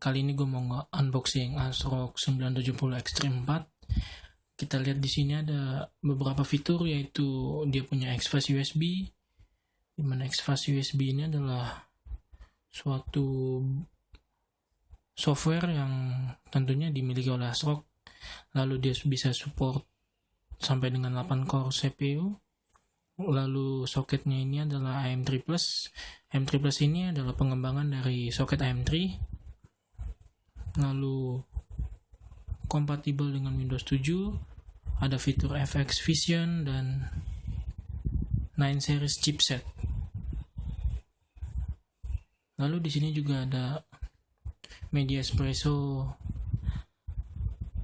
Kali ini gue mau nge-unboxing ASRock 970 Extreme 4. Kita lihat di sini ada beberapa fitur, yaitu dia punya exFast USB. Dimana exFast USB ini adalah suatu software yang tentunya dimiliki oleh ASRock. Lalu dia bisa support sampai dengan 8 core CPU. Lalu soketnya ini adalah AM3+. AM3+ ini adalah pengembangan dari soket AM3. Lalu kompatibel dengan Windows 7. Ada fitur FX Vision dan 9 series chipset. Lalu di sini juga ada Media Espresso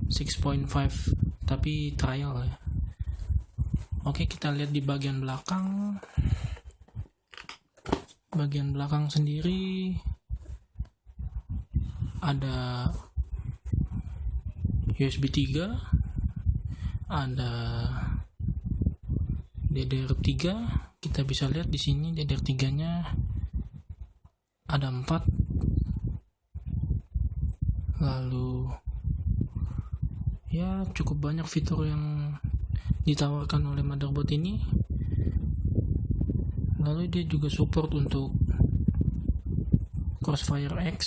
6.5 tapi trial ya. Oke, kita lihat di bagian belakang. Bagian belakang sendiri ada USB 3, ada DDR3. Kita bisa lihat di sini DDR3-nya ada 4. Lalu ya cukup banyak fitur yang ditawarkan oleh motherboard ini. Lalu dia juga support untuk Crossfire X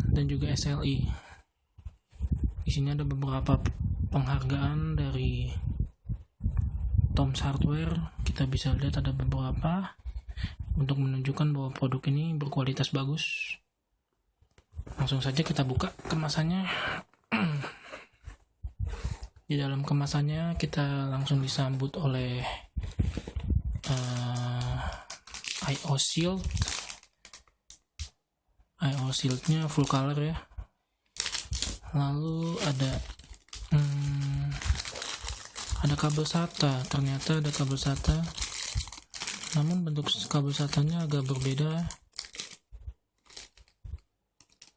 dan juga SLI. Di sini ada beberapa penghargaan dari Tom's Hardware. Kita bisa lihat ada beberapa untuk menunjukkan bahwa produk ini berkualitas bagus. Langsung saja kita buka kemasannya. Di dalam kemasannya kita langsung disambut oleh I/O shield. I/O shieldnya full color ya. Lalu ada kabel SATA. Ternyata ada kabel SATA, namun bentuk kabel SATA-nya agak berbeda.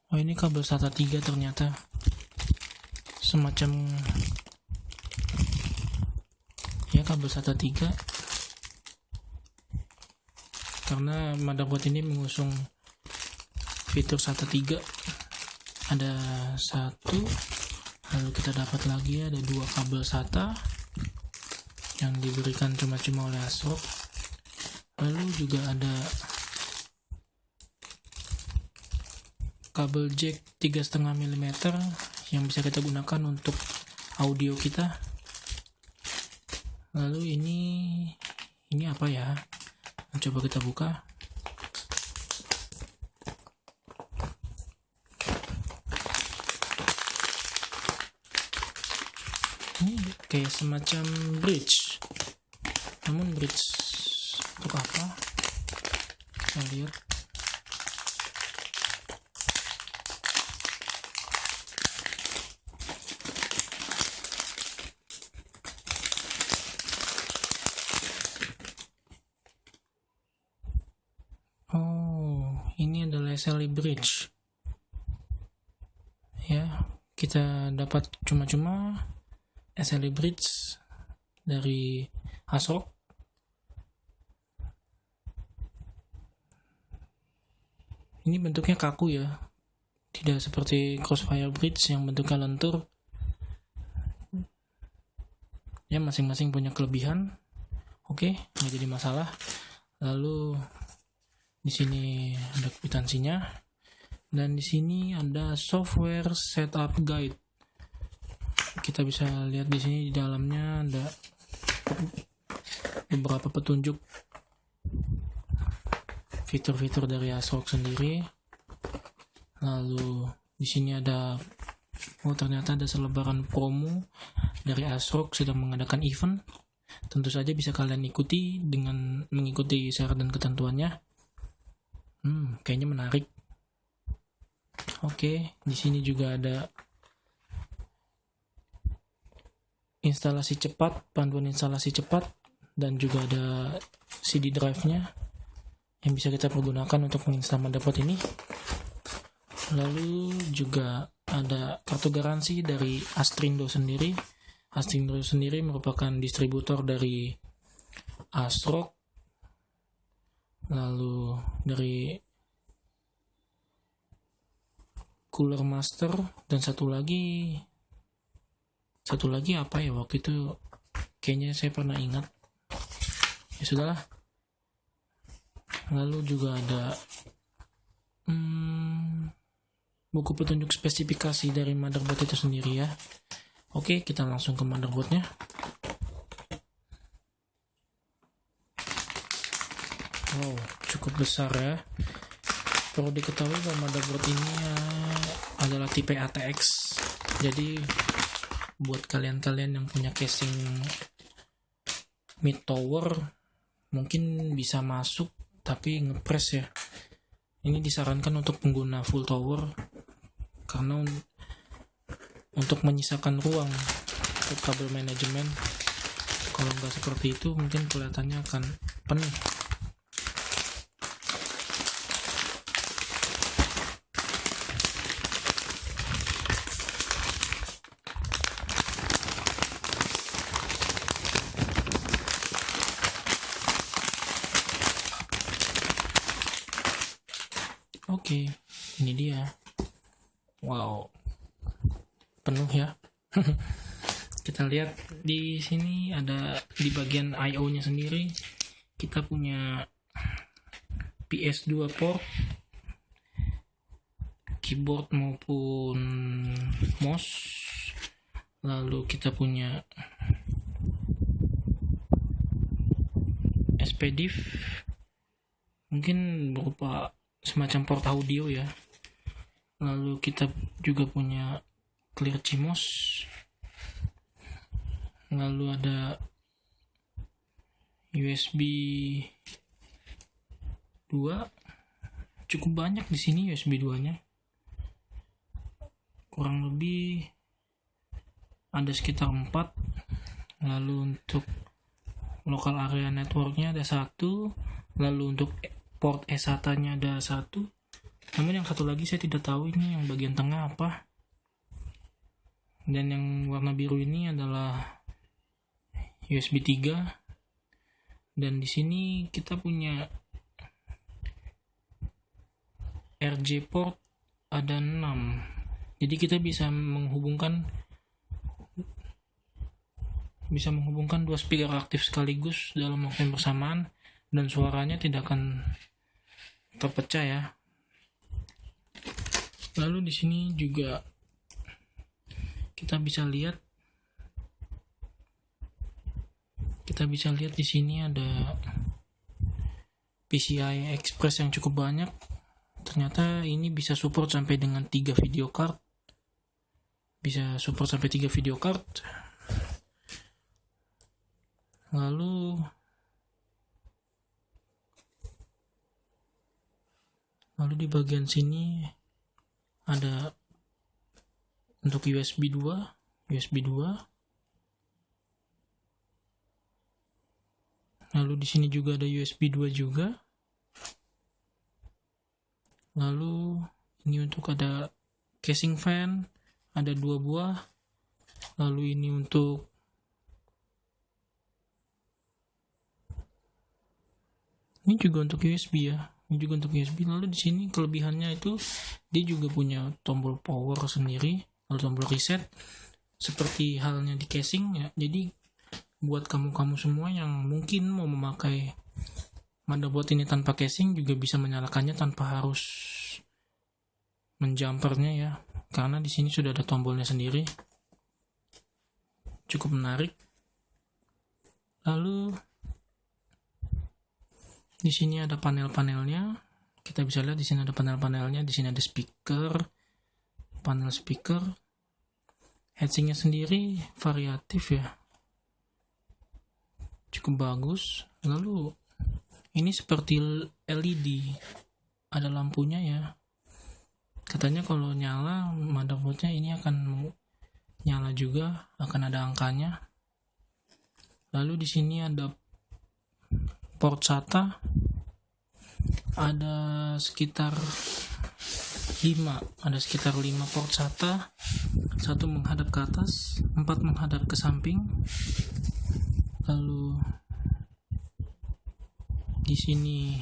Oh, ini kabel SATA 3 ternyata. Semacam ya kabel SATA 3. Karena motherboard ini mengusung fitur SATA 3. Ada satu, lalu kita dapat lagi ada 2 kabel SATA yang diberikan cuma-cuma oleh ASRock. Lalu juga ada kabel jack 3,5 mm yang bisa kita gunakan untuk audio kita. Lalu ini apa ya? Coba kita buka. Ini kayak semacam bridge. Namun bridge untuk apa? Kita lihat. Oh, ini adalah SLI bridge. Ya, kita dapat cuma-cuma SLI bridge dari ASRock. Ini bentuknya kaku ya, tidak seperti Crossfire bridge yang bentuknya lentur. Ya, masing-masing punya kelebihan. Oke, nggak jadi masalah. Lalu di sini ada kwitansinya, dan di sini ada software setup guide. Kita bisa lihat di sini di dalamnya ada beberapa petunjuk fitur-fitur dari ASRock sendiri. Lalu di sini ada ternyata ada selebaran promo dari ASRock sedang mengadakan event. Tentu saja bisa kalian ikuti dengan mengikuti syarat dan ketentuannya. Kayaknya menarik. Oke, di sini juga ada instalasi cepat, panduan instalasi cepat, dan juga ada CD drive-nya yang bisa kita pergunakan untuk menginstal motherboard ini. Lalu juga ada kartu garansi dari Astrindo sendiri. Astrindo sendiri merupakan distributor dari ASRock. Lalu dari Cooler Master, dan satu lagi apa ya waktu itu, kayaknya saya pernah ingat, ya sudahlah. Lalu juga ada buku petunjuk spesifikasi dari motherboard itu sendiri ya. Oke, kita langsung ke motherboardnya. Wow, cukup besar ya. Perlu diketahui bahwa motherboard ini adalah tipe ATX. Jadi buat kalian-kalian yang punya casing mid tower mungkin bisa masuk, tapi ngepres ya. Ini disarankan untuk pengguna full tower karena untuk menyisakan ruang untuk kabel manajemen. Kalau nggak seperti itu mungkin kelihatannya akan penuh. Oke, ini dia. Wow, penuh ya. Kita lihat di sini ada di bagian I/O-nya sendiri. Kita punya PS2 port, keyboard maupun mouse. Lalu kita punya SPDIF, mungkin berupa semacam port audio ya. Lalu kita juga punya clear CMOS. Lalu ada USB 2. Cukup banyak di sini USB 2-nya. Kurang lebih ada sekitar 4. Lalu untuk local area network-nya ada 1. Lalu untuk port eSATA-nya ada 1. Namun yang satu lagi saya tidak tahu ini yang bagian tengah apa. Dan yang warna biru ini adalah USB 3. Dan di sini kita punya RJ port ada 6. Jadi kita bisa menghubungkan dua speaker aktif sekaligus dalam waktu yang bersamaan, dan suaranya tidak akan terpecah ya. Lalu di sini juga kita bisa lihat di sini ada PCI Express yang cukup banyak. Ternyata ini bisa support sampai dengan 3 video card. Lalu di bagian sini ada untuk USB 2. Lalu di sini juga ada USB 2 juga. Lalu ini untuk ada casing fan, ada 2 buah. Lalu ini untuk juga untuk USB ya. Lalu di sini kelebihannya itu dia juga punya tombol power sendiri, lalu tombol reset seperti halnya di casing ya. Jadi buat kamu semua yang mungkin mau memakai motherboard ini tanpa casing juga bisa menyalakannya tanpa harus menjumpernya ya, karena di sini sudah ada tombolnya sendiri. Cukup menarik. Lalu di sini ada panel-panelnya. Kita bisa lihat di sini ada panel-panelnya. Di sini ada panel speaker. Heatsinknya sendiri variatif ya, cukup bagus. Lalu ini seperti LED, ada lampunya ya. Katanya kalau nyala motherboardnya ini akan nyala juga, akan ada angkanya. Lalu di sini ada port SATA, ada sekitar 5 port SATA, 1 menghadap ke atas, 4 menghadap ke samping. Lalu di sini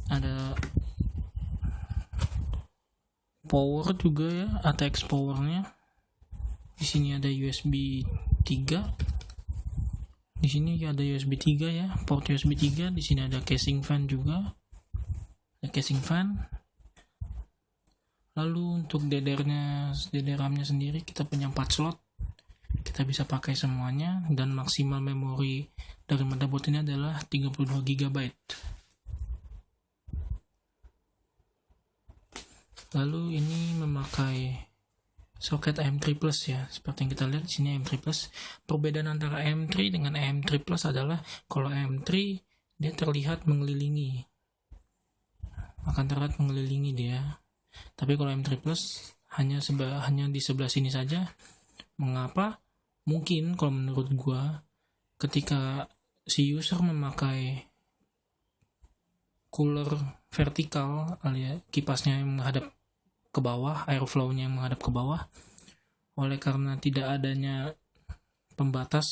ada Power juga ya, ATX powernya. Di sini ada USB 3. Di sini ada USB 3 ya, port USB 3. Di sini ada casing fan juga. Ada casing fan. Lalu untuk DDR RAM-nya sendiri kita punya 4 slot. Kita bisa pakai semuanya, dan maksimal memori dari motherboard ini adalah 32 GB. Lalu ini memakai soket AM3 Plus ya, seperti yang kita lihat di sini AM3 Plus. Perbedaan antara AM3 dengan AM3 Plus adalah kalau AM3 dia terlihat mengelilingi, akan terlihat mengelilingi dia. Tapi kalau AM3 Plus hanya di sebelah sini saja. Mengapa? Mungkin kalau menurut gua, ketika si user memakai cooler vertikal alias kipasnya yang menghadap ke bawah, airflow-nya yang menghadap ke bawah, oleh karena tidak adanya pembatas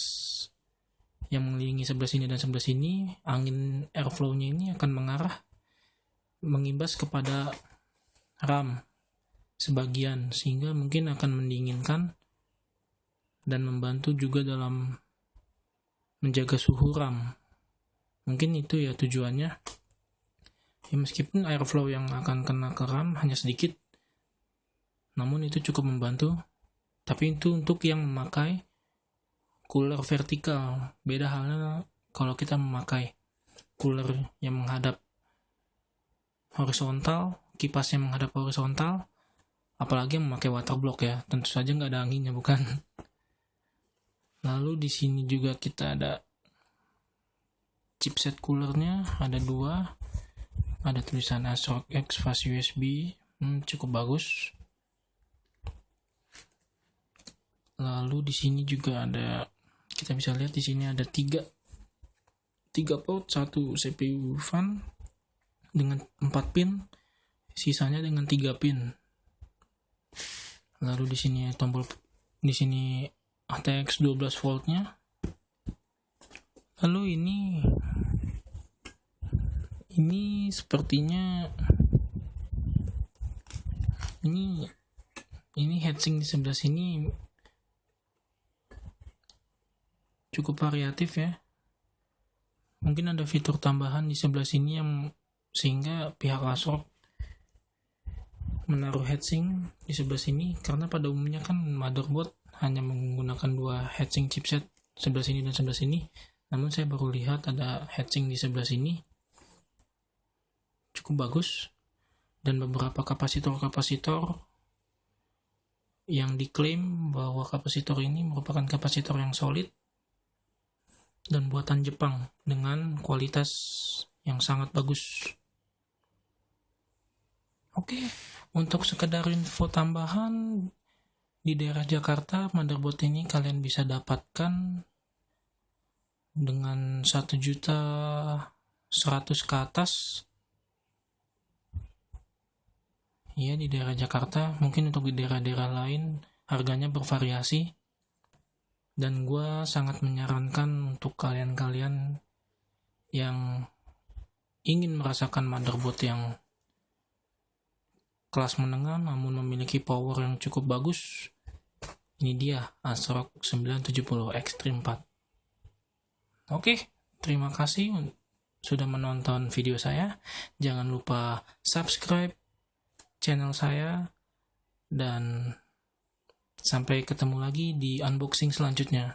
yang mengelilingi sebelah sini dan sebelah sini, angin airflow-nya ini akan mengimbas kepada RAM sebagian, sehingga mungkin akan mendinginkan dan membantu juga dalam menjaga suhu RAM. Mungkin itu ya tujuannya ya, meskipun airflow yang akan kena ke RAM hanya sedikit, namun itu cukup membantu. Tapi itu untuk yang memakai cooler vertikal. Beda halnya kalau kita memakai cooler yang menghadap horizontal, kipas yang menghadap horizontal, apalagi yang memakai water block ya, tentu saja nggak ada anginnya, bukan? Lalu di sini juga kita ada chipset coolernya, ada 2, ada tulisan ASRock X Fast USB, cukup bagus. Lalu di sini juga ada, kita bisa lihat di sini ada 3 port, 1 CPU fan dengan 4 pin, sisanya dengan 3 pin. Lalu di sini tombol, di sini ATX 12 voltnya. Lalu ini sepertinya ini heatsink di sebelah sini cukup variatif ya. Mungkin ada fitur tambahan di sebelah sini yang sehingga pihak ASRock menaruh heatsink di sebelah sini, karena pada umumnya kan motherboard hanya menggunakan 2 heatsink chipset, sebelah sini dan sebelah sini. Namun saya baru lihat ada heatsink di sebelah sini, cukup bagus. Dan beberapa kapasitor yang diklaim bahwa kapasitor ini merupakan kapasitor yang solid dan buatan Jepang dengan kualitas yang sangat bagus. Oke, untuk sekedar info tambahan, di daerah Jakarta motherboard ini kalian bisa dapatkan dengan 1.100.000 ke atas. Ya, di daerah Jakarta. Mungkin untuk di daerah-daerah lain harganya bervariasi. Dan gue sangat menyarankan untuk kalian-kalian yang ingin merasakan motherboard yang kelas menengah namun memiliki power yang cukup bagus, ini dia ASRock 970 Extreme 4. Oke, terima kasih sudah menonton video saya. Jangan lupa subscribe channel saya, dan sampai ketemu lagi di unboxing selanjutnya.